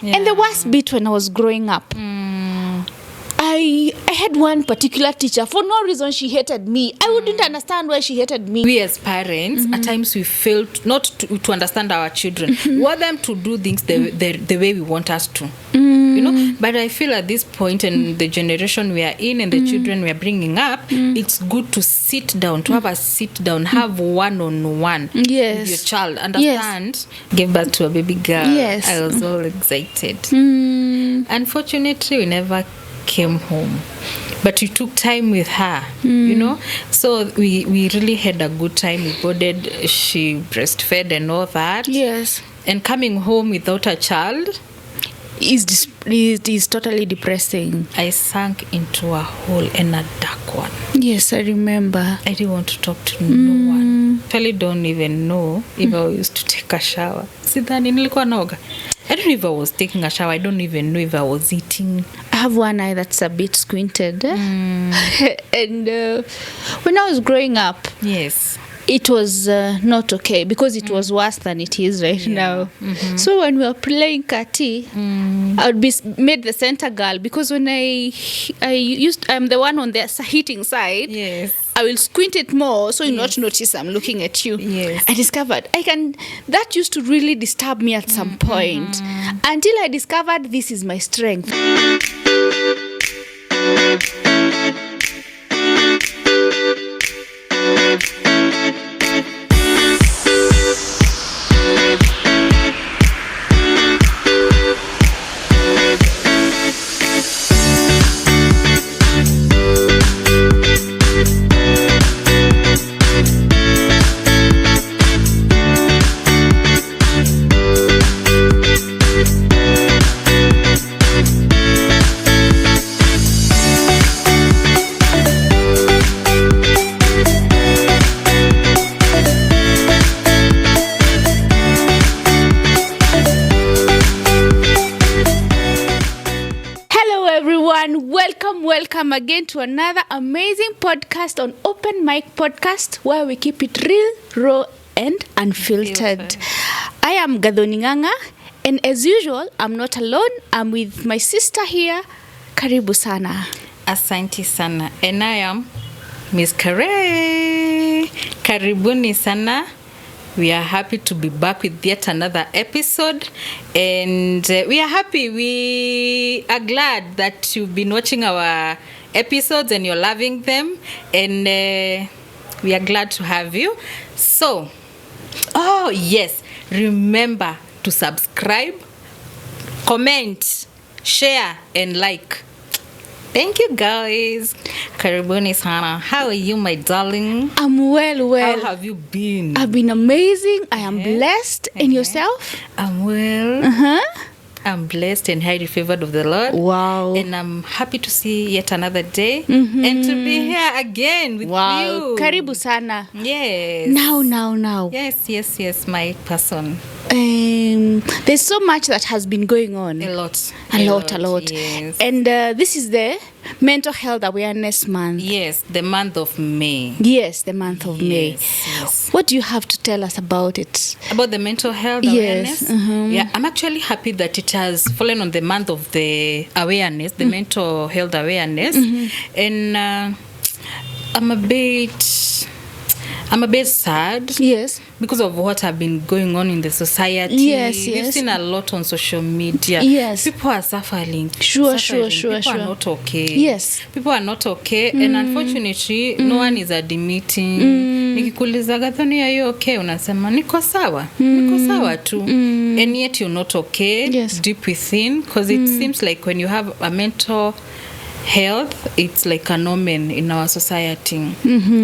And the worst bit when I was growing up, I had one particular teacher. For no reason, she hated me. I wouldn't understand why she hated me. We as parents, at times we fail not to understand our children. We want them to do things the way we want us to. You know, but I feel at this point in the generation we are in and the children we are bringing up, it's good to sit down, to have a sit down, have one-on-one with your child. Understand? Give birth to a baby girl. Yes. I was all excited. Unfortunately, we never came home, but we took time with her, you know, so we really had a good time. We bonded, she breastfed and all that. Yes. And coming home without a child is totally depressing. I sank into a hole and a dark one. Yes, I remember. I didn't want to talk to no one. Actually don't even know if I used to take a shower. Sidhani nilikuwa naoga. I don't know if I was taking a shower. I don't even know if I was eating. I have one eye that's a bit squinted. And when I was growing up, yes, it was not okay because it was worse than it is right now. So when we were playing Kati, I would be made the center girl because when I'm the one on the hitting side. Yes. I will squint it more so you not notice I'm looking at you. Yes. I discovered that used to really disturb me at some point until I discovered this is my strength. Welcome again to another amazing podcast on Open Mic Podcast, where we keep it real, raw, and unfiltered. I am Gadhoni Nganga, and as usual, I'm not alone. I'm with my sister here. Karibu sana. Asante sana. And I am Miss Kare. Karibuni sana. We are happy to be back with yet another episode, and we are happy. We are glad that you've been watching our episodes and you're loving them, and we are glad to have you. So, oh yes, remember to subscribe, comment, share, and like. Thank you, guys. Karibuni sana. How are you, my darling? I'm well. How have you been? I've been amazing. I am blessed. And yourself? I'm well. I'm blessed and highly favored of the Lord. Wow. And I'm happy to see yet another day and to be here again with you. Karibu sana. Yes. Now. Yes, my person. There's so much that has been going on. A lot. Yes. And this is the Mental Health Awareness Month. Yes, the month of May. Yes, the month of May. Yes. What do you have to tell us about it? About the mental health awareness? Yeah, I'm actually happy that it has fallen on the month of the awareness, the mental health awareness. And I'm a bit sad. Yes. Because of what have been going on in the society. Yes. We've seen a lot on social media. Yes. People are suffering. Sure. People are not okay. Yes. People are not okay. And unfortunately, no one is admitting. Nikikuuliza Gadhoni, are you okay? Unasema, niko sawa tu. And yet you're not okay. Yes. Deep within. Because it seems like when you have a mental health, it's like an omen in our society.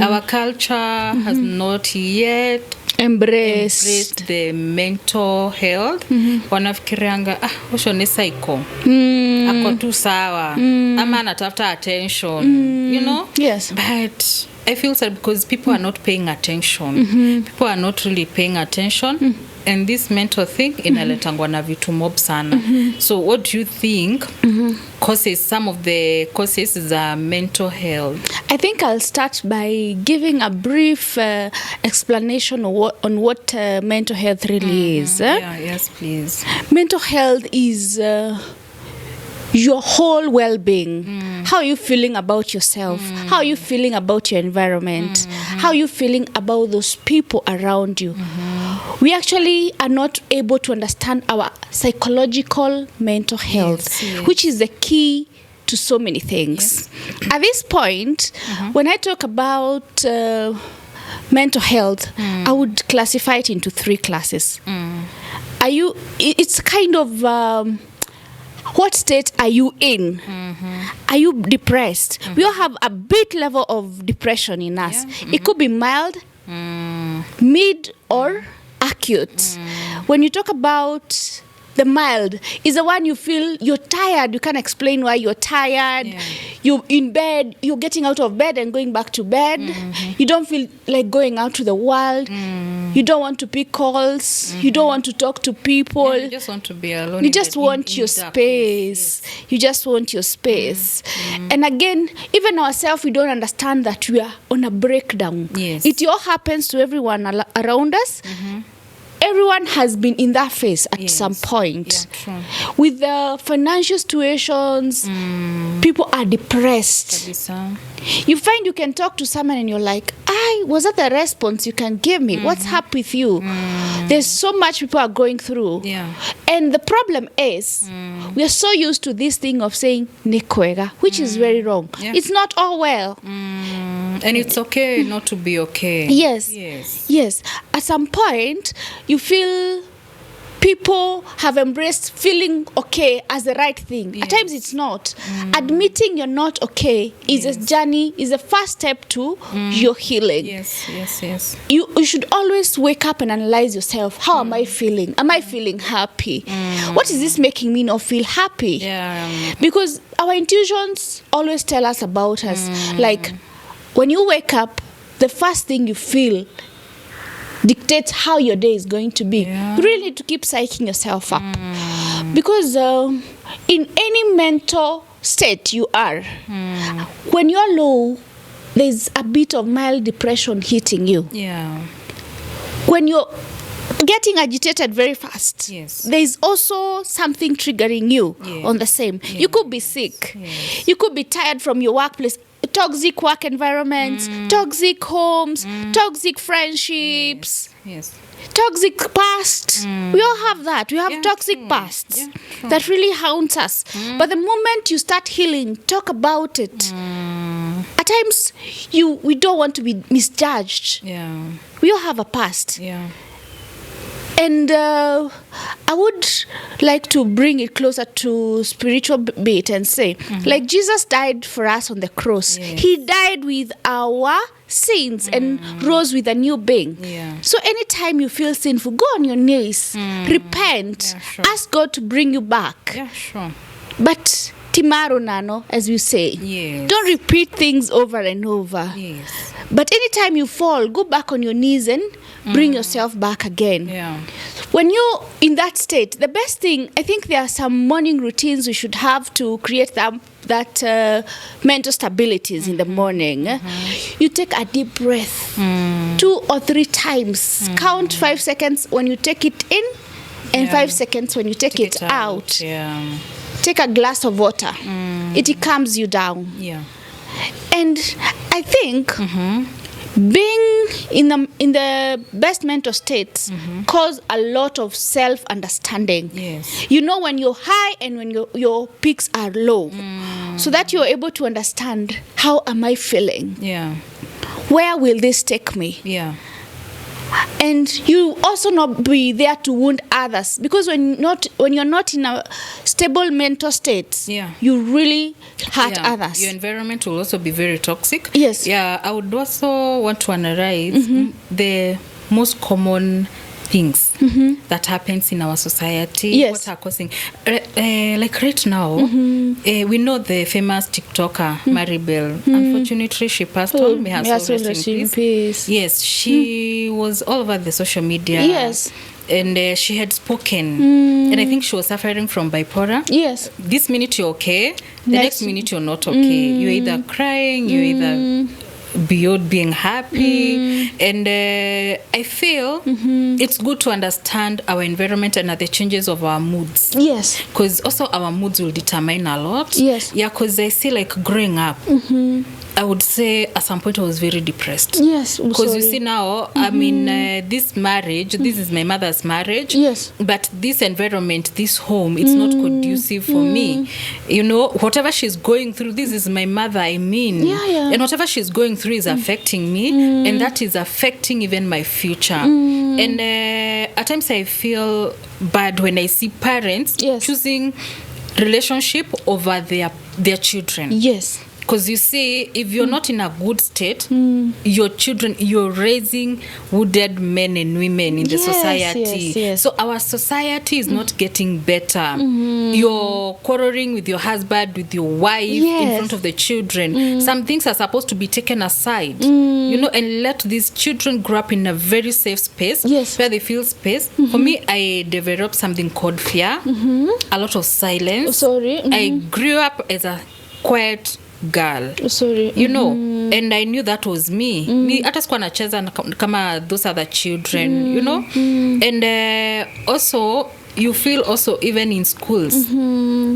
Our culture has not yet embraced the mental health. Wanafikirianga usho ni psycho, ako tu sawa, ama anatafuta attention, you know. Yes. But I feel sad because people are not paying attention. People are not really paying attention and this mental thing inaletangwa na vitu mob sana. So what do you think causes, some of the causes za mental health? I think I'll start by giving a brief explanation on what mental health really is. Yes, please. Mental health is your whole well-being. How are you feeling about yourself? How are you feeling about your environment? How are you feeling about those people around you? We actually are not able to understand our psychological mental health, which is the key to so many things. At this point, when I talk about mental health, I would classify it into 3 classes. It's kind of what state are you in? Are you depressed? We all have a bit level of depression in us. It could be mild, mid, or acute. When you talk about the mild, is the one you feel you're tired, you can't explain why you're tired. You're in bed, you're getting out of bed and going back to bed. You don't feel like going out to the world. You don't want to pick calls. You don't want to talk to people. You just want to be alone. You just want your space. You just want your space. And again, even ourselves, we don't understand that we are on a breakdown. It all happens to everyone around us. Everyone has been in that phase at some point. With the financial situations, people are depressed. You find you can talk to someone and you're like, was that the response you can give me? What's up with you? There's so much people are going through. And the problem is, we are so used to this thing of saying, nikwega, which is very wrong. It's not all well. And it's okay not to be okay. Yes. At some point, you feel people have embraced feeling okay as the right thing. At times it's not. Admitting you're not okay is a journey, is a first step to your healing. You should always wake up and analyze yourself. How am I feeling? Am I feeling happy? What is this making me not feel happy? Because our intuitions always tell us about us. Like, when you wake up, the first thing you feel dictates how your day is going to be. You really need to keep psyching yourself up. Because in any mental state you are, when you're low, there's a bit of mild depression hitting you. When you're getting agitated very fast, there's also something triggering you on the same. You could be sick. You could be tired from your workplace. Toxic work environments, toxic homes, toxic friendships, toxic past. We all have that. We have toxic pasts that really haunts us. But the moment you start healing, talk about it. At times, we don't want to be misjudged. We all have a past. And I would like to bring it closer to spiritual bit and say, like Jesus died for us on the cross. He died with our sins and rose with a new being. So anytime you feel sinful, go on your knees, repent, ask God to bring you back. But timaro nano, as we say. Don't repeat things over and over. But anytime you fall, go back on your knees and bring yourself back again. When you're in that state, the best thing, I think there are some morning routines we should have to create that mental stabilities in the morning. You take a deep breath 2 or 3 times. Count 5 seconds when you take it in and 5 seconds when you take it out. Take a glass of water. It calms you down. And I think being in the best mental states cause a lot of self-understanding. You know when you're high and when your peaks are low. So that you're able to understand, how am I feeling? Where will this take me? And you also not be there to wound others, because when you're not in a stable mental state, you really hurt others. Your environment will also be very toxic. I would also want to analyze the most common things that happens in our society. What are causing like right now, we know the famous TikToker Maribel. Unfortunately, she passed on. May her soul rest in peace. She was all over the social media. and she had spoken, and I think she was suffering from bipolar. Yes. This minute you're okay, the next minute you're not okay. You're either crying, you're either beyond being happy, and I feel it's good to understand our environment and the changes of our moods. Yes. Because also our moods will determine a lot. Yes. Yeah, because I see, like, growing up, I would say at some point I was very depressed. Yes. Because you see now, I mean, this marriage, this is my mother's marriage. Yes. But this environment, this home, it's not conducive for me. You know, whatever she's going through, this is my mother, I mean. Yeah. And whatever she's going through is affecting me, and that is affecting even my future. And at times I feel bad when I see parents choosing relationship over their children. Yes. Because you see, if you're not in a good state, your children, you're raising wounded men and women in the society. Yes. So our society is not getting better. You're quarreling with your husband, with your wife, in front of the children. Some things are supposed to be taken aside, you know, and let these children grow up in a very safe space where they feel space. For me, I developed something called fear, a lot of silence. I grew up as a quiet girl, you know, and I knew that was me. Hata sikuwa nacheza kama those other children, you know, and also you feel also even in schools,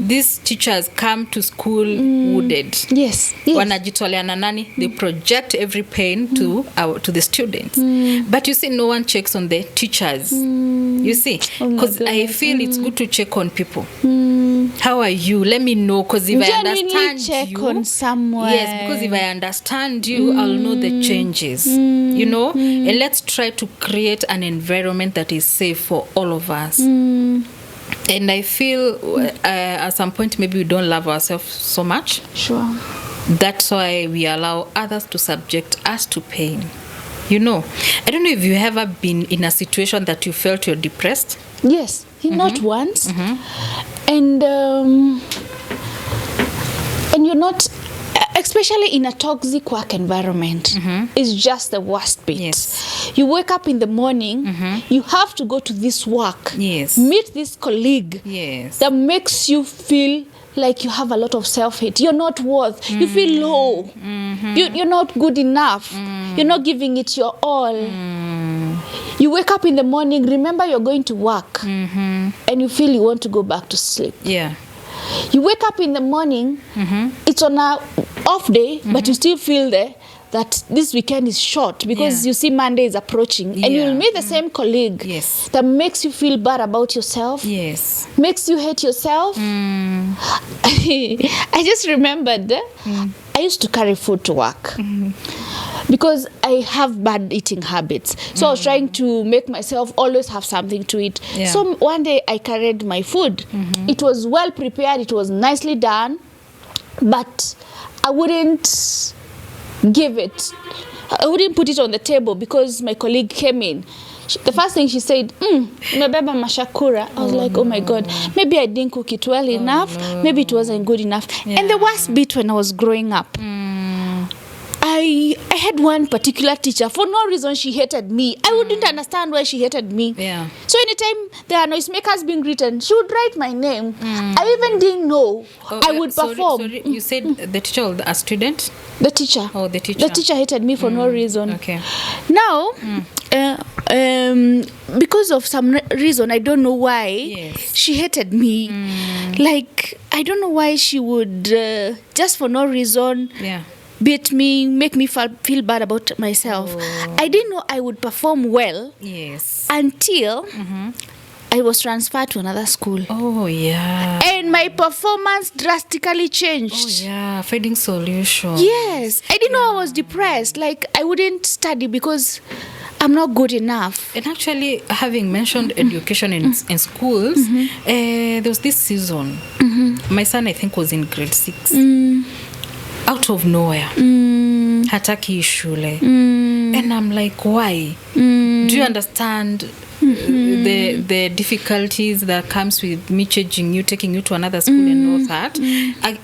these teachers come to school wounded. Yes. Wanajitolea na nani, they project every pain to the students, but you see, no one checks on the teachers. You see, because I feel it's good to check on people. How are you? Let me know, because if I understand check you, on someone. yes, because if I understand you, I'll know the changes. You know, and let's try to create an environment that is safe for all of us. And I feel at some point maybe we don't love ourselves so much. Sure. That's why we allow others to subject us to pain. You know, I don't know if you've ever been in a situation that you felt you're depressed. Yes, not once. And you're not, especially in a toxic work environment, is just the worst bit. Yes. You wake up in the morning, you have to go to this work, meet this colleague that makes you feel like you have a lot of self-hate. You're not worth. You feel low. You're not good enough. You're not giving it your all. You wake up in the morning, remember you're going to work, and you feel you want to go back to sleep. Yeah. You wake up in the morning, it's on a off day, but you still feel that this weekend is short because you see Monday is approaching, and you'll meet the same colleague that makes you feel bad about yourself, makes you hate yourself. I just remembered I used to carry food to work because I have bad eating habits. So I was trying to make myself always have something to eat. So one day I carried my food. It was well prepared, it was nicely done, but I wouldn't give it. I wouldn't put it on the table because my colleague came in. The first thing she said, umebeba mashakura. I was like, oh my God, maybe I didn't cook it well enough. Maybe it wasn't good enough. And the worst bit when I was growing up, I had one particular teacher. For no reason, she hated me. I wouldn't understand why she hated me. So anytime there are noisemakers being written, she would write my name. I even didn't know I would perform. Sorry, you said the teacher or a student? The teacher. Oh, the teacher. The teacher hated me for no reason. Okay. Now, because of some reason, I don't know why, she hated me. Like, I don't know why she would, just for no reason, beat me, make me feel bad about myself. I didn't know I would perform well until I was transferred to another school. And my performance drastically changed. Finding solution. Yes. I didn't know I was depressed. Like, I wouldn't study because I'm not good enough. And actually, having mentioned education in schools, there was this season. My son, I think, was in grade 6. Out of nowhere. Hataki shule. And I'm like, why? Do you understand the difficulties that comes with me changing you, taking you to another school and all that.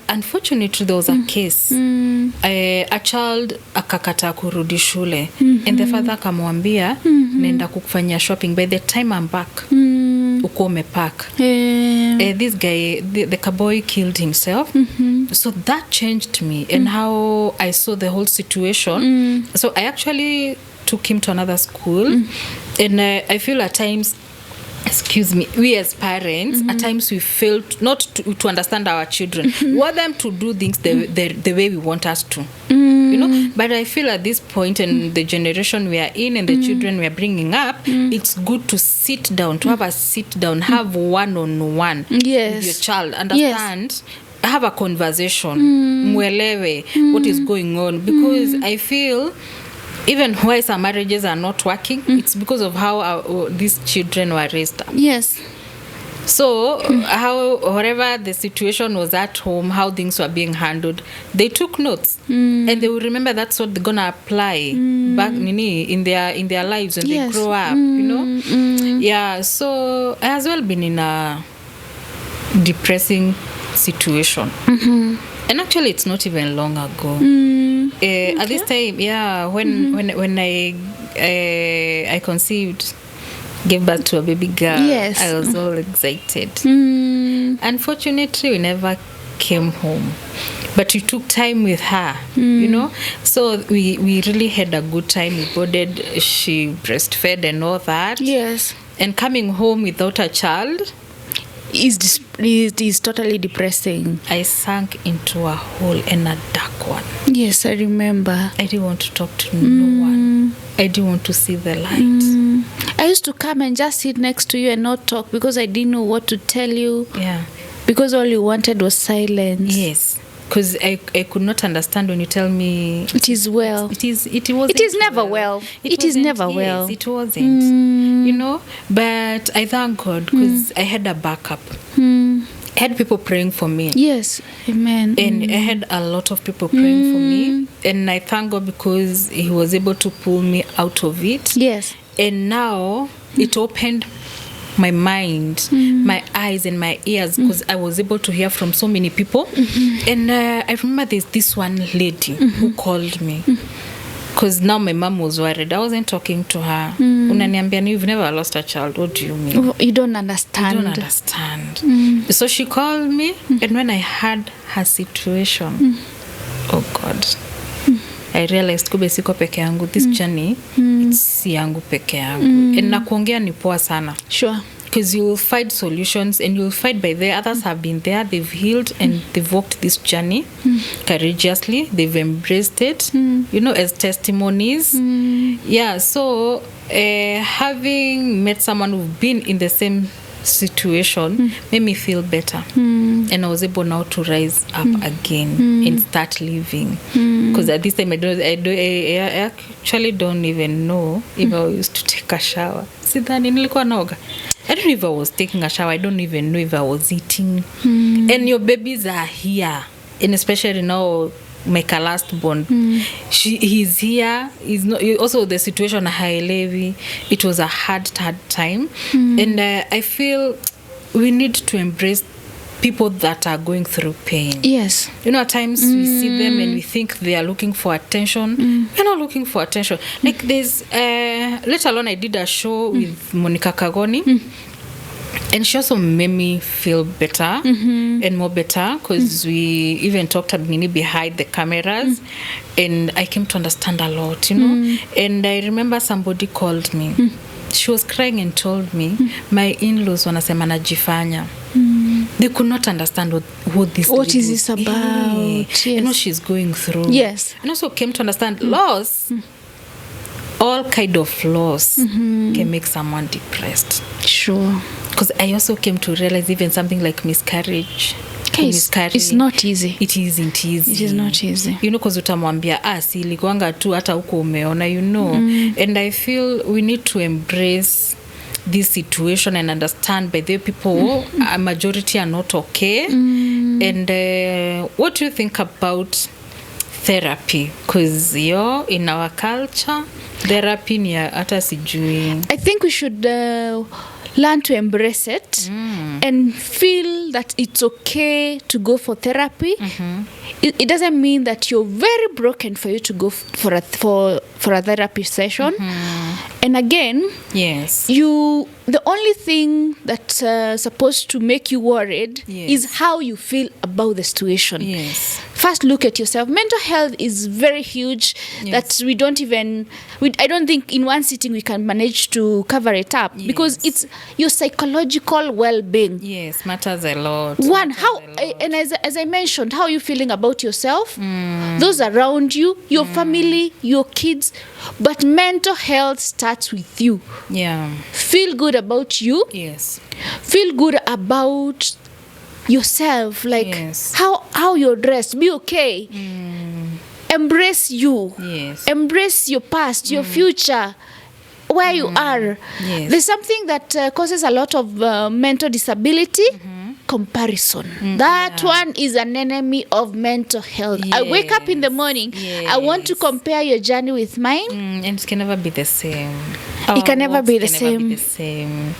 Unfortunately, there was a case. A child akakata kurudi shule, and the father akamwambia nenda kufanya shopping. By the time I'm back, uko umepack. This guy, the cowboy, killed himself. So that changed me and how I saw the whole situation. So I actually took him to another school, and I feel at times, excuse me, we as parents, at times we fail not to understand our children. We want them to do things the way we want us to. You know, but I feel at this point in the generation we are in and the children we are bringing up, it's good to sit down, to have a sit down, have one-on-one with your child, understand, have a conversation, mwelewe what is going on, because I feel even why some marriages are not working, it's because of how these children were raised up. Yes. So how, whatever the situation was at home, how things were being handled, they took notes, and they will remember that's what they're gonna apply back in their lives when they grow up. You know, yeah. So I has well been in a depressing situation, and actually it's not even long ago. At this time, when I conceived, gave birth to a baby girl, I was all excited. Unfortunately, we never came home, but we took time with her, you know. So we really had a good time. We bonded, she breastfed and all that. Yes. And coming home without a child is totally depressing. I sank into a hole and a dark one. Yes, I remember. I didn't want to talk to no one. I didn't want to see the light. I used to come and just sit next to you and not talk because I didn't know what to tell you. Yeah. Because all you wanted was silence. Yes. Because I could not understand when you tell me it is well. It is never well. It is never well. It wasn't. You know, but I thank God because I had a backup. I had people praying for me. Yes, amen. And I had a lot of people praying for me, and I thank God because He was able to pull me out of it. Yes. And now it opened my mind, my eyes and my ears, because I was able to hear from so many people. And I remember there's this one lady who called me, because now my mom was worried. I wasn't talking to her. Unaniambia, you've never lost a child. What do you mean? You don't understand. You don't understand. So she called me, and when I heard her situation, oh God, I realized kube siko peke yangu. This journey, it's si yangu peke yangu. And nakuongea ni poa sana. Sure. Because you will find solutions, and you will find by there. Others have been there, they've healed, and they've walked this journey courageously. They've embraced it, you know, as testimonies. Yeah, so having met someone who've been in the same situation made me feel better. And I was able now to rise up again and start living. Because at this time, I actually don't even know if I used to take a shower. Sidhani nilikuwa naoga. I don't know if I was taking a shower. I don't even know if I was eating. And your babies are here. And especially now, my last born, he's here. He's not. Also, the situation haelewi. It was a hard time, and I feel we need to embrace people that are going through pain. Yes. You know, at times we see them and we think they are looking for attention. We're not looking for attention. Like there's, let alone I did a show with Monica Kagoni. And she also made me feel better and more better, because we even talked at Nini behind the cameras, and I came to understand a lot, you know. And I remember somebody called me. She was crying and told me, my in-laws wanasema najifanya. They could not understand what is this about. Yes. You know, she's going through. Yes. And also came to understand loss. All kind of loss can make someone depressed. Sure. Because I also came to realize even something like miscarriage. It's not easy. It isn't easy. It is not easy. You know, because utamwambia, si ilikuanga tu hata huko umeona, you know. And I feel we need to embrace this situation and understand by the people, a majority are not okay. And what do you think about therapy, because in our culture therapy ni hata sijui. I think we should learn to embrace it and feel that it's okay to go for therapy. It doesn't mean that you're very broken for you to go for a therapy session. And again, yes, the only thing that's supposed to make you worried is how you feel about the situation. Yes. First, look at yourself. Mental health is very huge. That we don't even. I don't think in one sitting we can manage to cover it up because it's your psychological well-being. Yes, matters a lot. And as I mentioned, how are you feeling about yourself, those around you, your family, your kids. But mental health starts with you. Yeah. Feel good about you. Yes. Feel good about yourself, like how you're dressed. Be okay. Embrace you. Yes. Embrace your past, your future, where you are. Yes. There's something that causes a lot of mental disability. Comparison. That one is an enemy of mental health. I wake up in the morning, I want to compare your journey with mine. And it can never be the same. It can never be the same.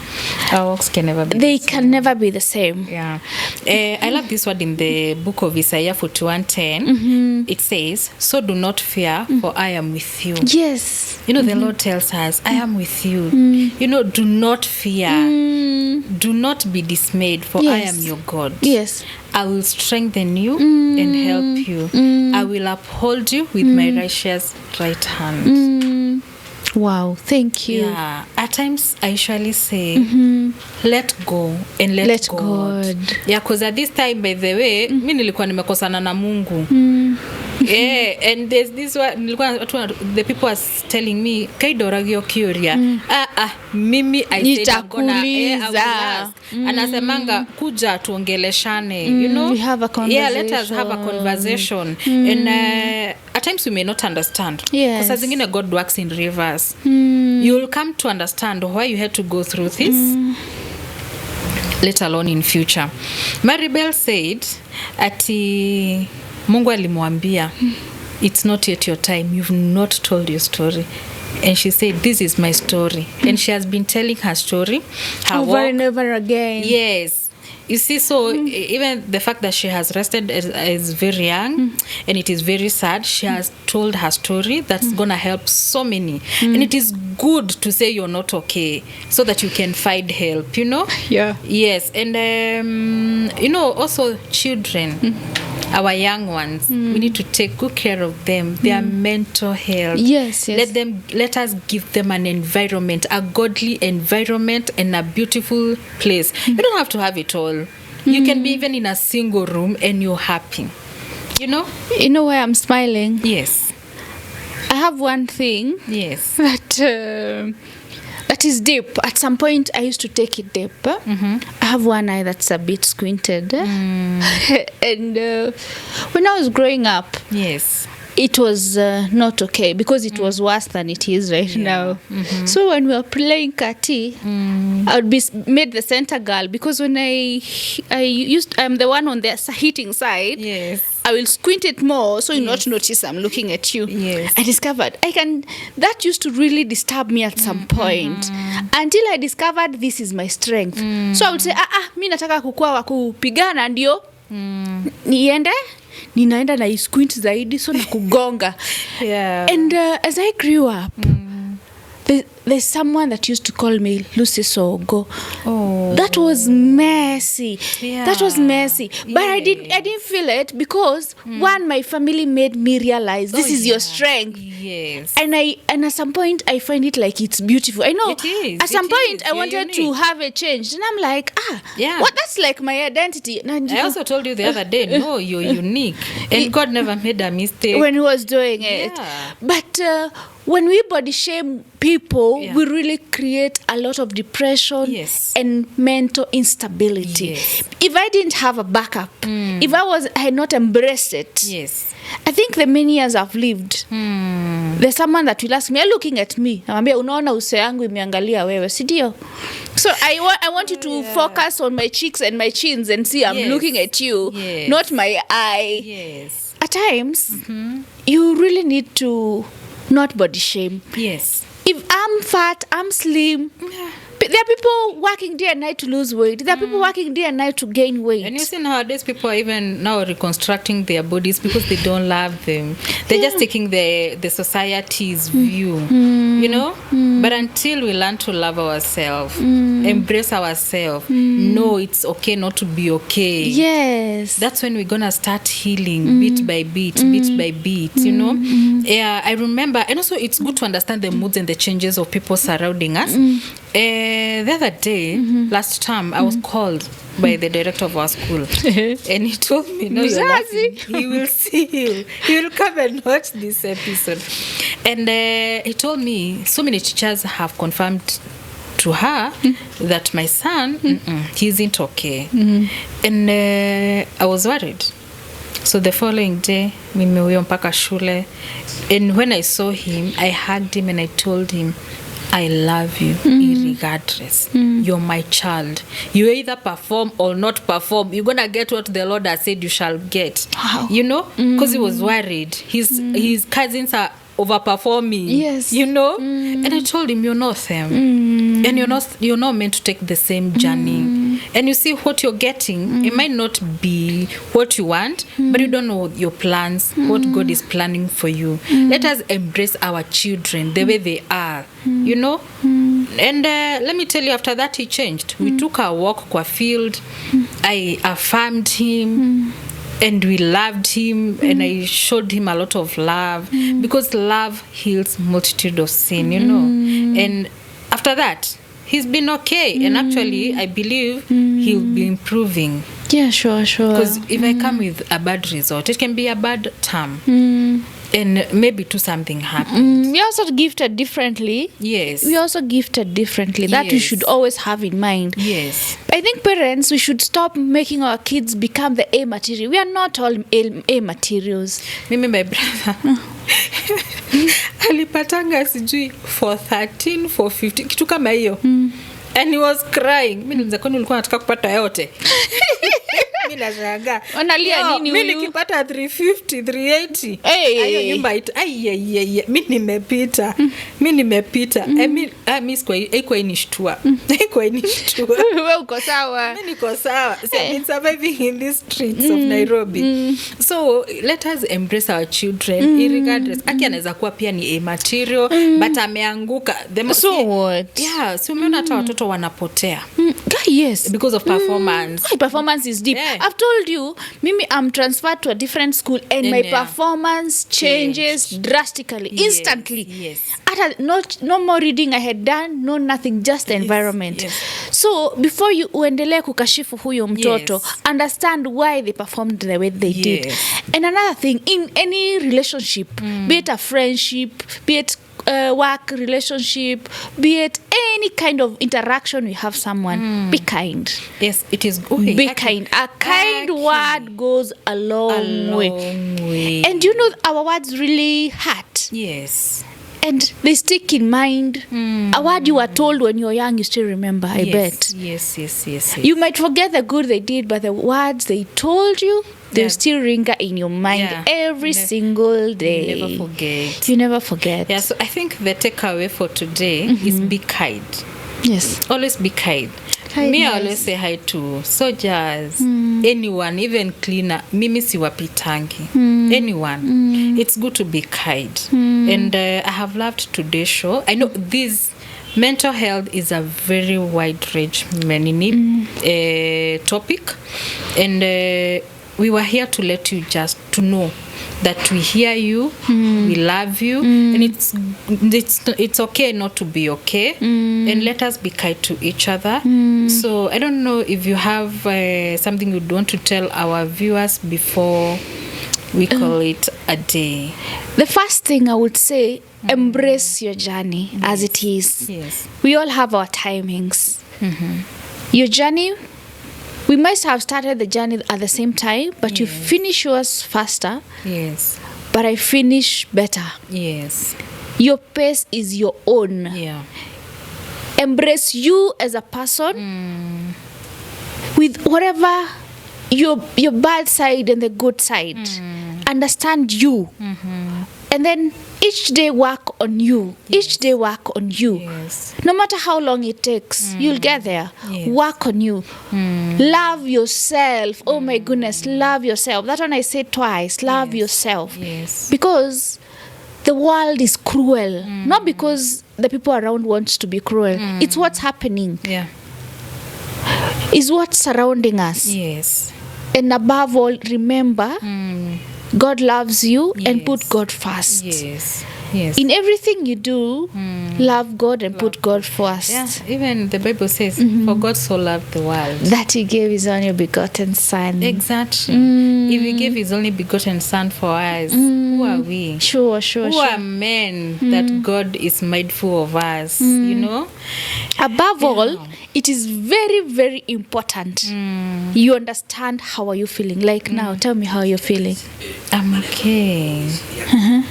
Our works can never be They the same. can never be the same. Yeah. I love this word in the book of Isaiah 41:10. It says, "So do not fear, for I am with you." Yes. The Lord tells us, I am with you. Do not fear. Do not be dismayed, for I am your God. Yes. I will strengthen you and help you. I will uphold you with my righteous right hand. Wow, thank you. Yeah. At times I usually say, let go and let God. Yeah, because at this time, by the way, mi nilikuwa nimekosana na Mungu. Yeah, and there's this one, the people are telling me, Kaidoragio Curia. Mimi I said I'm gonna I will ask. Anasemanga kuja tuongeleshane, We have a conversation. Yeah, let us have a conversation. And at times we may not understand. Yes. Because zingine God works in reverse. You'll come to understand why you had to go through this. Let alone in future. Maribel said, ati Mungu alimwambia, it's not yet your time. You've not told your story. And she said, this is my story. And she has been telling her story. Over and over again. Yes. You see, so even the fact that she has rested is very young, and it is very sad. She has told her story that's going to help so many. And it is good to say you're not okay so that you can find help, Yeah. Yes. And, also children. Our young ones, we need to take good care of them, their mental health. Yes. Let us give them an environment, a godly environment and a beautiful place. You don't have to have it all. You can be even in a single room and you're happy. You know why I'm smiling? Yes. I have one thing. Yes. That is deep. At some point, I used to take it deep. I have one eye that's a bit squinted. And when I was growing up, yes, it was not okay because it was worse than it is right now. So when we were playing Kati, I would be made the center girl because when I'm the one on the hitting side. Yes. I will squint it more so you not notice I'm looking at you. Yes. I discovered that used to really disturb me at some point until I discovered this is my strength. So I would say mi nataka kukua wa kupigana ndio ninaenda na squint zaidi so na kugonga. Yeah. And as I grew up, there's someone that used to call me Lucy Sogo. Oh. That was messy. Yeah. That was messy. But I Yes. didn't feel it because one, my family made me realize this is your strength. Yes. And at some point I find it like it's beautiful. I know It is. at some It point is. I You're wanted to unique. have a change. And I'm like, Yeah. what, that's like my identity. And I also told you the other day, no, you're unique. And God never made a mistake. when he was doing it. Yeah. But when we body shame people, Yeah. we really create a lot of depression Yes. and mental instability. Yes. If I didn't have a backup, if I had not embraced it, Yes. I think the many years I've lived, there's someone that will ask me, you're looking at me. Namwambia, unaona uso yangu imeangalia wewe, si ndio? So I want you to focus on my cheeks and my chins and see I'm looking at you, not my eye. Yes. At times, you really need to not body shame. Yes. If I'm fat, I'm slim. There are people working day and night to lose weight. There are people working day and night to gain weight. And you see nowadays people are even now reconstructing their bodies because they don't love them. They're just taking the society's view, you know? But until we learn to love ourselves, embrace ourselves, know it's okay not to be okay. Yes. That's when we're going to start healing bit by bit, bit by bit, you know? Yeah, I remember. And also it's good to understand the moods and the changes of people surrounding us. The other day, last time, I was called by the director of our school, and he told me, "No, you're laughing. He will see you. He will come and watch this episode." And he told me so many teachers have confirmed to her that my son, he isn't okay, and I was worried. So the following day, nimeuyo mpaka shule, and when I saw him, I hugged him and I told him, I love you irregardless. You're my child. You either perform or not perform. You're going to get what the Lord has said you shall get. Wow. You know? Because he was worried. His cousins are overperforming. Yes. You know? And I told him, you're not them. And you're not meant to take the same journey. And you see what you're getting, it might not be what you want, but you don't know your plans, what God is planning for you. Let us embrace our children the way they are, you know? And let me tell you, after that he changed. We took our walk qua field. I affirmed him. And we loved him, and I showed him a lot of love, because love heals multitude of sin, you know. And after that, he's been okay, and actually, I believe he'll be improving. Yeah, sure. Because if I come with a bad result, it can be a bad term. And maybe something happened. We also gifted differently. Yes. We also gifted differently. That we should always have in mind. Yes. I think parents, we should stop making our kids become the A material. We are not all A materials. Mimi, my brother, alipatanga sijui for 13, for 15, kitu kama hiyo. And he was crying. Mimi nilimza kwani ulikuwa unataka kupata yote? Mimi nashangaa. Wanalia nini huyu? Mimi nikipata 350, 380. Ayo nyumba mimi nimepita. Mimi sikuwa inishtua. Wewe uko sawa. Mimi niko sawa. So I've been surviving in these streets of Nairobi. So let us embrace our children irregardless. Aki anaweza kuwa pia ni a material, but ameanguka. So what? Yeah, so umeona hata watoto wanapotea. Yes. Because of performance. Performance is deep. Yeah. I've told you, Mimi, I'm transferred to a different school and my performance changes drastically, instantly. Yes. No more reading I had done, no nothing, just the environment. Yes. So before you uendelee kukashifu huyo mtoto, understand why they performed the way they did. And another thing, in any relationship, be it a friendship, be it work relationship, be it any kind of interaction we have someone, be kind. Yes, it is good. Be kind. A kind word goes a long way. And you know, our words really hurt. Yes. And they stick in mind. A word you were told when you were young, you still remember, I bet. Yes. You might forget the good they did, but the words they told you, they'll still ring in your mind every single day. You never forget. Yeah, so I think the takeaway for today is be kind. Yes. Always be kind. Me, I always say hi to soldiers, anyone, even cleaner. Mimi siwapitangi. Anyone. It's good to be kind. And I have loved today's show. I know this mental health is a very wide range topic. And we were here to let you just to know that we hear you, we love you, and it's okay not to be okay, and let us be kind to each other. So I don't know if you have something you'd want to tell our viewers before we call it a day. The first thing I would say, embrace your journey as it is. Yes. We all have our timings. Your journey we must have started the journey at the same time, but you finish yours faster. Yes. But I finish better. Yes. Your pace is your own. Yeah. Embrace you as a person with whatever your bad side and the good side. Understand you. And then each day work on you. Each day work on you. Yes. No matter how long it takes, you'll get there. Yes. Work on you. Love yourself. Oh my goodness, love yourself. That one I said twice. Love yourself. Yes. Because the world is cruel. Not because the people around want to be cruel. It's what's happening. Yeah. It's what's surrounding us. Yes. And above all, remember, God loves you and put Yes. God first. Yes. Yes. In everything you do, love God and put God first. Yeah. Even the Bible says, "For God so loved the world." That He gave His only begotten Son. Exactly. If He gave His only begotten Son for us, who are we? Sure. Who are men that God is mindful of us? You know. Above all, it is very, very important you understand how are you feeling. Like now, tell me how you're feeling. I'm okay.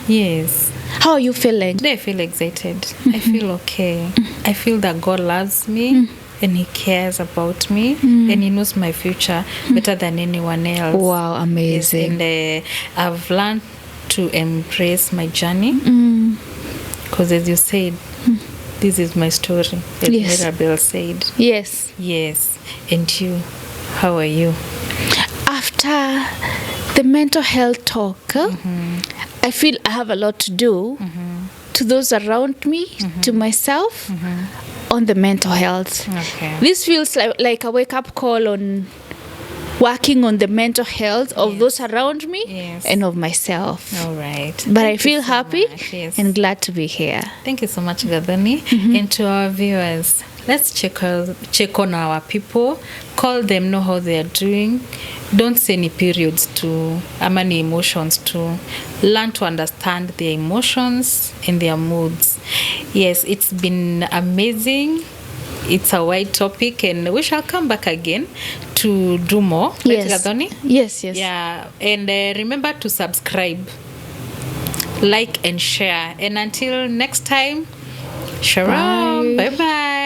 Yes. How are you feeling? Today I feel excited. I feel okay. I feel that God loves me and He cares about me and He knows my future better than anyone else. Wow, amazing. And I've learned to embrace my journey because, as you said, this is my story. As Yes. Mirabel said. Yes. Yes. And you, how are you? After the mental health talk, I feel I have a lot to do to those around me, to myself, on the mental health. Okay. This feels like a wake-up call on working on the mental health of those around me Yes. and of myself. All right. But I Thank you feel so happy much. Yes. and glad to be here. Thank you so much, Gadoni. And to our viewers, let's check on our people, call them, know how they are doing. Don't say any periods to, any emotions to. Learn to understand their emotions and their moods. Yes, it's been amazing. It's a wide topic, and we shall come back again to do more. Yes. Right, Gadoni? Yes. Yeah, and remember to subscribe, like, and share. And until next time, shalom. Bye bye.